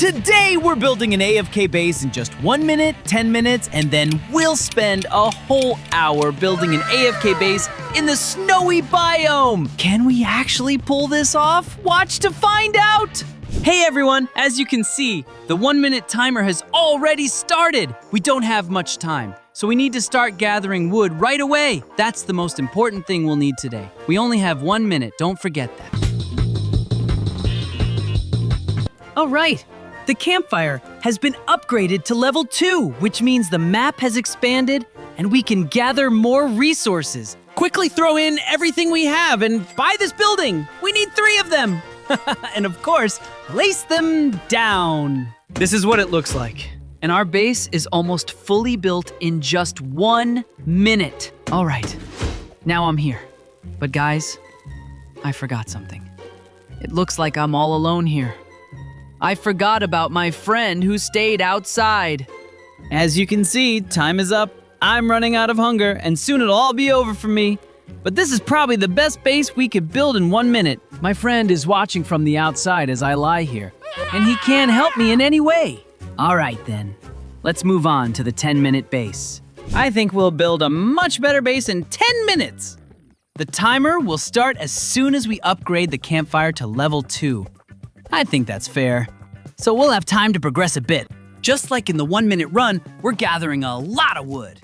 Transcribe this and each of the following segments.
Today we're building an AFK base in just 1 minute, 10 minutes, and then we'll spend a whole hour building an AFK base in the snowy biome. Can we actually pull this off? Watch to find out! Hey everyone, as you can see, the 1 minute timer has already started. We don't have much time, so we need to start gathering wood right away. That's the most important thing we'll need today. We only have 1 minute, don't forget that. All right. The campfire has been upgraded to level 2, which means the map has expanded and we can gather more resources. Quickly throw in everything we have and buy this building. We need 3 of them. And of course, place them down. This is what it looks like. And our base is almost fully built in just 1 minute. All right, now I'm here. But guys, I forgot something. It looks like I'm all alone here. I forgot about my friend who stayed outside. As you can see, time is up. I'm running out of hunger, and soon it'll all be over for me. But this is probably the best base we could build in 1 minute. My friend is watching from the outside as I lie here, and he can't help me in any way. All right then, let's move on to the 10-minute base. I think we'll build a much better base in 10 minutes. The timer will start as soon as we upgrade the campfire to level 2. I think that's fair. So we'll have time to progress a bit. Just like in the 1 minute run, we're gathering a lot of wood.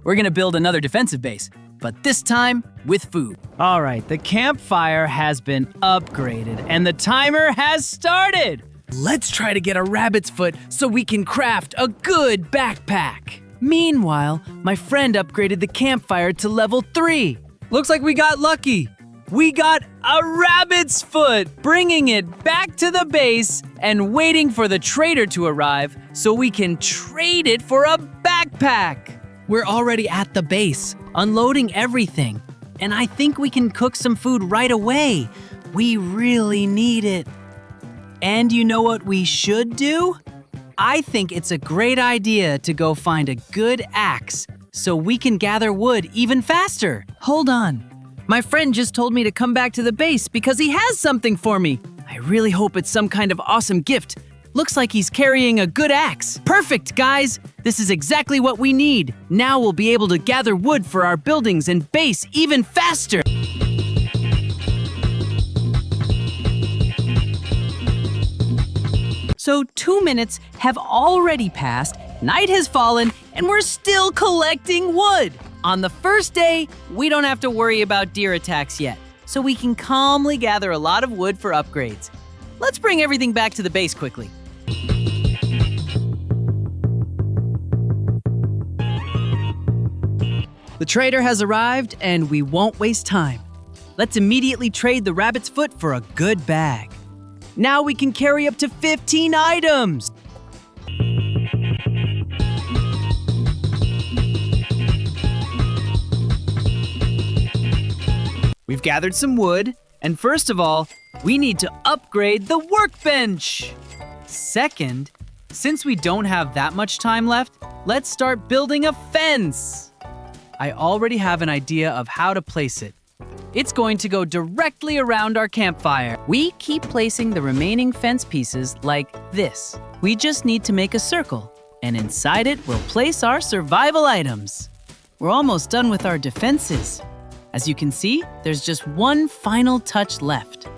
We're gonna build another defensive base, but this time with food. All right, the campfire has been upgraded and the timer has started. Let's try to get a rabbit's foot so we can craft a good backpack. Meanwhile, my friend upgraded the campfire to level 3. Looks like we got lucky. We got a rabbit's foot, bringing it back to the base and waiting for the trader to arrive so we can trade it for a backpack. We're already at the base, unloading everything, and I think we can cook some food right away. We really need it. And you know what we should do? I think it's a great idea to go find a good axe so we can gather wood even faster. Hold on. My friend just told me to come back to the base because he has something for me. I really hope it's some kind of awesome gift. Looks like he's carrying a good axe. Perfect, guys! This is exactly what we need. Now we'll be able to gather wood for our buildings and base even faster. So 2 minutes have already passed, night has fallen, and we're still collecting wood. On the first day, we don't have to worry about deer attacks yet, so we can calmly gather a lot of wood for upgrades. Let's bring everything back to the base quickly. The trader has arrived, and we won't waste time. Let's immediately trade the rabbit's foot for a good bag. Now we can carry up to 15 items. We've gathered some wood, and first of all, we need to upgrade the workbench. Second, since we don't have that much time left, let's start building a fence. I already have an idea of how to place it. It's going to go directly around our campfire. We keep placing the remaining fence pieces like this. We just need to make a circle, and inside it, we'll place our survival items. We're almost done with our defenses. As you can see, there's just one final touch left.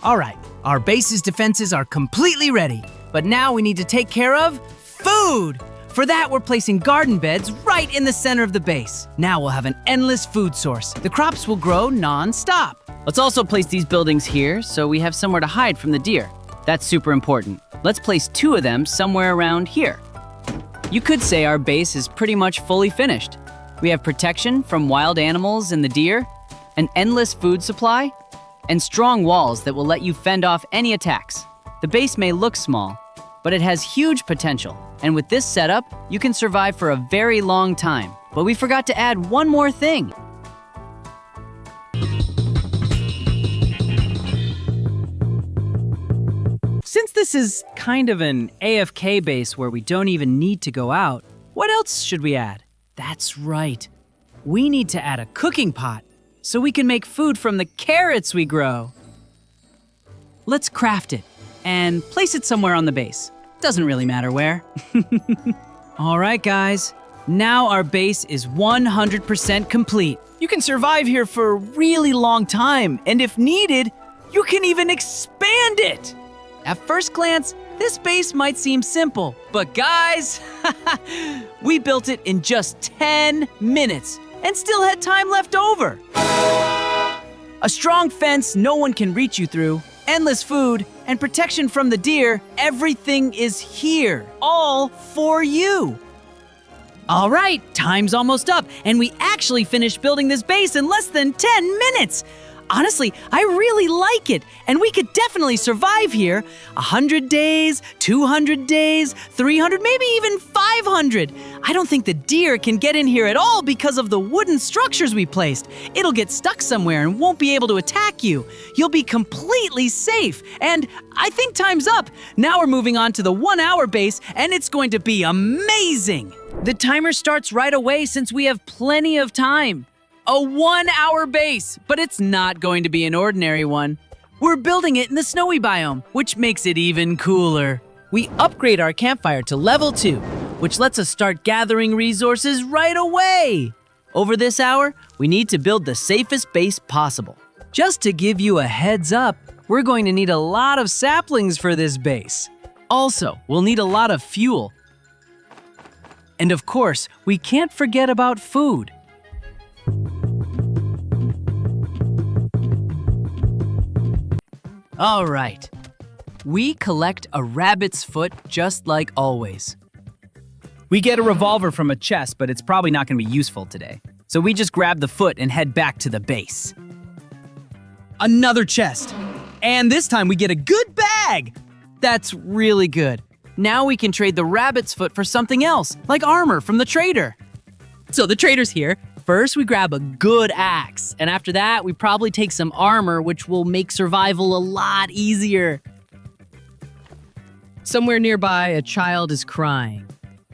All right, our base's defenses are completely ready, but now we need to take care of food. For that, we're placing garden beds right in the center of the base. Now we'll have an endless food source. The crops will grow non-stop. Let's also place these buildings here so we have somewhere to hide from the deer. That's super important. Let's place 2 of them somewhere around here. You could say our base is pretty much fully finished. We have protection from wild animals and the deer, an endless food supply, and strong walls that will let you fend off any attacks. The base may look small, but it has huge potential. And with this setup, you can survive for a very long time. But we forgot to add one more thing. Since this is kind of an AFK base where we don't even need to go out, what else should we add? That's right. We need to add a cooking pot so we can make food from the carrots we grow. Let's craft it. and place it somewhere on the base. Doesn't really matter where. All right, guys. Now our base is 100% complete. You can survive here for a really long time, and if needed, you can even expand it. At first glance, this base might seem simple, but guys, we built it in just 10 minutes and still had time left over. A strong fence no one can reach you through, endless food, and protection from the deer, everything is here, all for you. All right, time's almost up, and we actually finished building this base in less than 10 minutes. Honestly, I really like it, and we could definitely survive here. 100 days, 200 days, 300, maybe even 500. I don't think the deer can get in here at all because of the wooden structures we placed. It'll get stuck somewhere and won't be able to attack you. You'll be completely safe, and I think time's up. Now we're moving on to the 1 hour base, and it's going to be amazing. The timer starts right away since we have plenty of time. A 1 hour base, but it's not going to be an ordinary one. We're building it in the snowy biome, which makes it even cooler. We upgrade our campfire to level 2, which lets us start gathering resources right away. Over this hour, we need to build the safest base possible. Just to give you a heads up, we're going to need a lot of saplings for this base. Also, we'll need a lot of fuel. And of course, we can't forget about food. All right, we collect a rabbit's foot just like always. We get a revolver from a chest, but it's probably not gonna be useful today. So we just grab the foot and head back to the base. Another chest, and this time we get a good bag. That's really good. Now we can trade the rabbit's foot for something else, like armor from the trader. So the trader's here. First, we grab a good axe, and after that, we probably take some armor, which will make survival a lot easier. Somewhere nearby, a child is crying.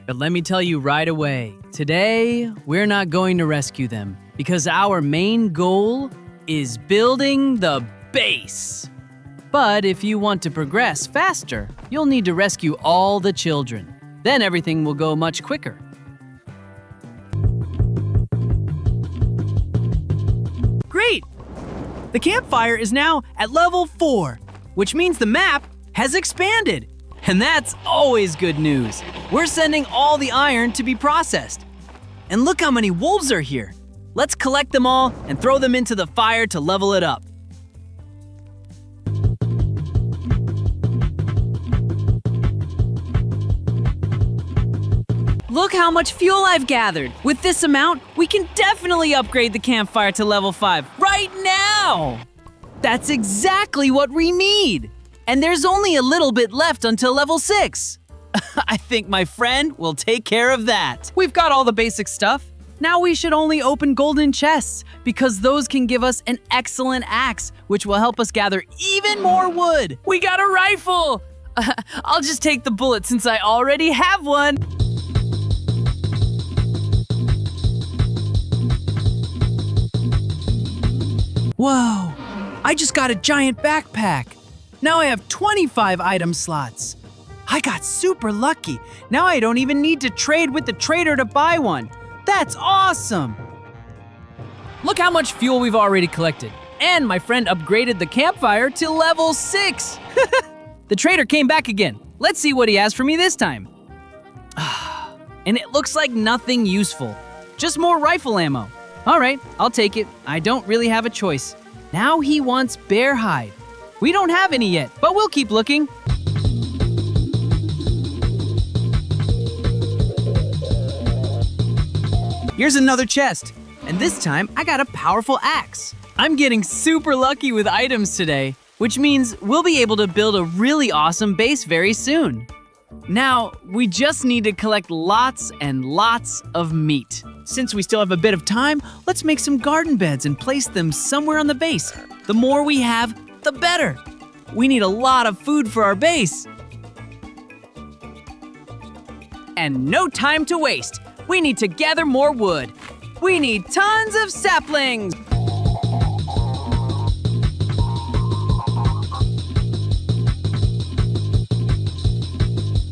But let me tell you right away, today, we're not going to rescue them, because our main goal is building the base. But if you want to progress faster, you'll need to rescue all the children. Then everything will go much quicker. Great! The campfire is now at level 4, which means the map has expanded. And that's always good news. We're sending all the iron to be processed. And look how many wolves are here. Let's collect them all and throw them into the fire to level it up. Look how much fuel I've gathered. With this amount, we can definitely upgrade the campfire to level 5 right now. That's exactly what we need. And there's only a little bit left until level 6. I think my friend will take care of that. We've got all the basic stuff. Now we should only open golden chests because those can give us an excellent axe, which will help us gather even more wood. We got a rifle. I'll just take the bullet since I already have one. Whoa, I just got a giant backpack. Now I have 25 item slots. I got super lucky. Now I don't even need to trade with the trader to buy one. That's awesome. Look how much fuel we've already collected. And my friend upgraded the campfire to level 6. The trader came back again. Let's see what he has for me this time. And it looks like nothing useful. Just more rifle ammo. All right, I'll take it. I don't really have a choice. Now he wants bear hide. We don't have any yet, but we'll keep looking. Here's another chest, and this time I got a powerful axe. I'm getting super lucky with items today, which means we'll be able to build a really awesome base very soon. Now, we just need to collect lots and lots of meat. Since we still have a bit of time, let's make some garden beds and place them somewhere on the base. The more we have, the better. We need a lot of food for our base. And no time to waste. We need to gather more wood. We need tons of saplings.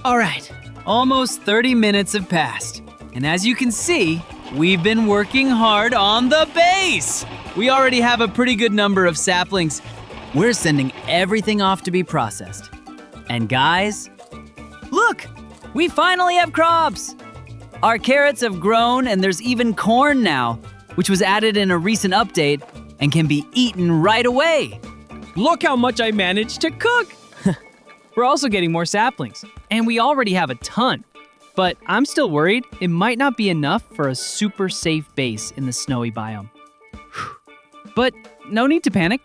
All right, almost 30 minutes have passed. And as you can see, we've been working hard on the base. We already have a pretty good number of saplings. We're sending everything off to be processed. And guys, look, we finally have crops. Our carrots have grown and there's even corn now, which was added in a recent update and can be eaten right away. Look how much I managed to cook! We're also getting more saplings, and we already have a ton. But I'm still worried it might not be enough for a super safe base in the snowy biome. But no need to panic.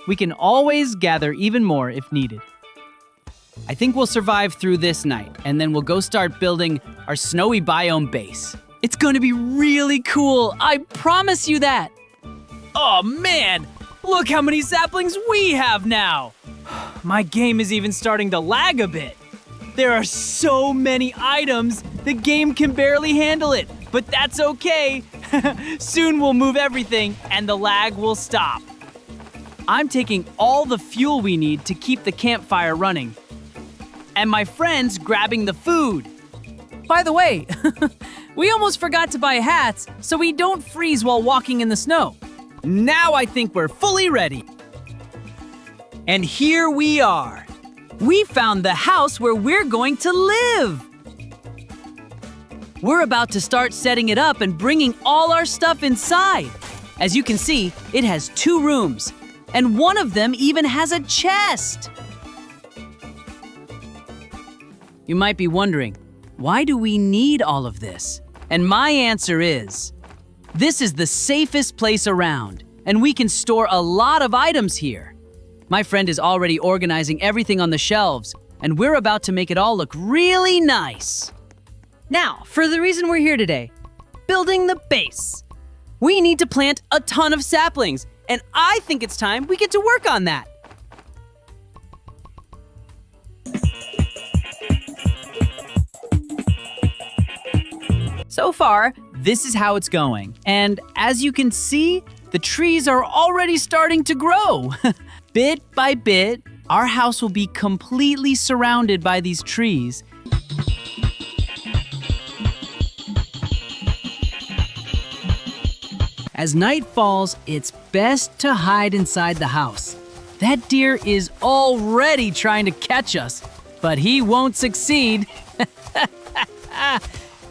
We can always gather even more if needed. I think we'll survive through this night, and then we'll go start building our snowy biome base. It's gonna be really cool, I promise you that! Oh man, look how many saplings we have now! My game is even starting to lag a bit. There are so many items, the game can barely handle it, but that's okay. Soon we'll move everything and the lag will stop. I'm taking all the fuel we need to keep the campfire running. And my friend's grabbing the food. By the way, we almost forgot to buy hats so we don't freeze while walking in the snow. Now I think we're fully ready. And here we are. We found the house where we're going to live. We're about to start setting it up and bringing all our stuff inside. As you can see, it has 2 rooms, and one of them even has a chest. You might be wondering, why do we need all of this? And my answer is, this is the safest place around, and we can store a lot of items here. My friend is already organizing everything on the shelves, and we're about to make it all look really nice. Now, for the reason we're here today, building the base. We need to plant a ton of saplings, and I think it's time we get to work on that. So far, this is how it's going. And as you can see, the trees are already starting to grow. Bit by bit, our house will be completely surrounded by these trees. As night falls, it's best to hide inside the house. That deer is already trying to catch us, but he won't succeed.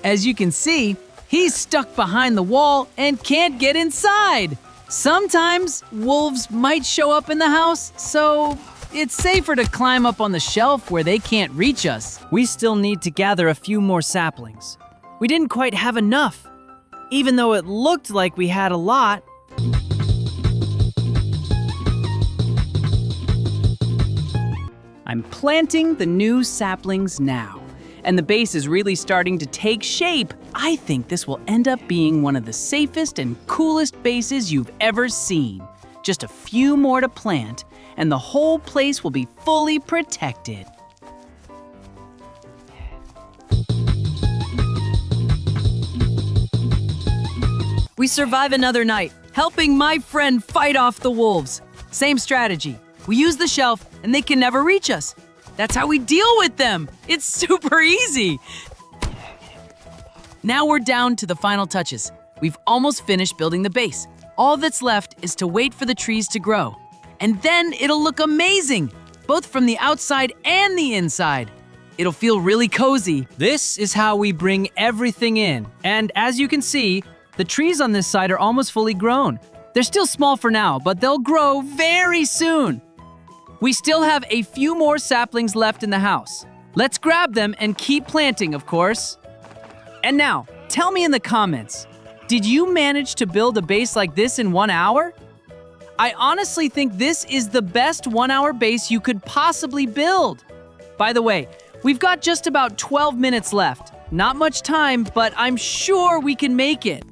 As you can see, he's stuck behind the wall and can't get inside. Sometimes wolves might show up in the house, so it's safer to climb up on the shelf where they can't reach us. We still need to gather a few more saplings. We didn't quite have enough, even though it looked like we had a lot. I'm planting the new saplings now, and the base is really starting to take shape. I think this will end up being one of the safest and coolest bases you've ever seen. Just a few more to plant, and the whole place will be fully protected. We survive another night, helping my friend fight off the wolves. Same strategy. We use the shelf, and they can never reach us. That's how we deal with them. It's super easy. Now we're down to the final touches. We've almost finished building the base. All that's left is to wait for the trees to grow. And then it'll look amazing, both from the outside and the inside. It'll feel really cozy. This is how we bring everything in. And as you can see, the trees on this side are almost fully grown. They're still small for now, but they'll grow very soon. We still have a few more saplings left in the house. Let's grab them and keep planting, of course. And now, tell me in the comments, did you manage to build a base like this in 1 hour? I honestly think this is the best 1-hour base you could possibly build. By the way, we've got just about 12 minutes left. Not much time, but I'm sure we can make it.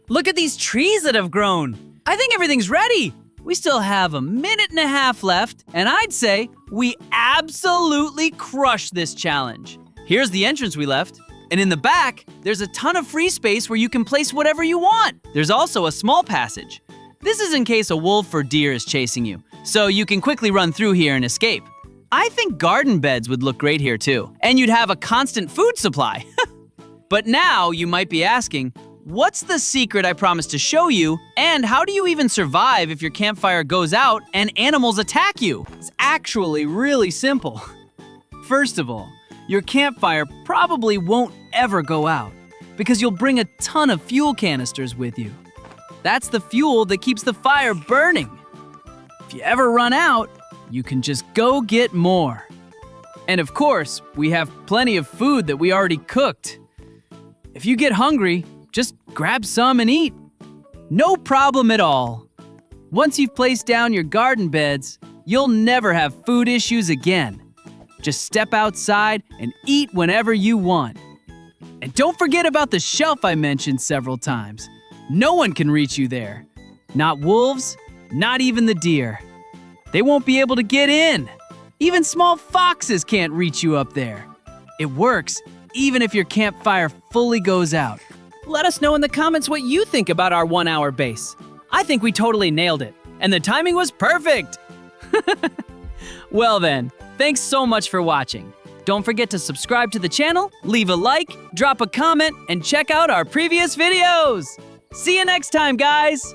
Look at these trees that have grown. I think everything's ready. We still have a minute and a half left, and I'd say we absolutely crushed this challenge. Here's the entrance we left, and in the back, there's a ton of free space where you can place whatever you want. There's also a small passage. This is in case a wolf or deer is chasing you, so you can quickly run through here and escape. I think garden beds would look great here too, and you'd have a constant food supply. But now you might be asking, what's the secret I promised to show you, and how do you even survive if your campfire goes out and animals attack you? It's actually really simple. First of all, your campfire probably won't ever go out because you'll bring a ton of fuel canisters with you. That's the fuel that keeps the fire burning. If you ever run out, you can just go get more. And of course, we have plenty of food that we already cooked. If you get hungry, just grab some and eat. No problem at all. Once you've placed down your garden beds, you'll never have food issues again. Just step outside and eat whenever you want. And don't forget about the shelf I mentioned several times. No one can reach you there. Not wolves, not even the deer. They won't be able to get in. Even small foxes can't reach you up there. It works even if your campfire fully goes out. Let us know in the comments what you think about our 1-hour base. I think we totally nailed it, and the timing was perfect. Well then, thanks so much for watching. Don't forget to subscribe to the channel, leave a like, drop a comment, and check out our previous videos. See you next time, guys!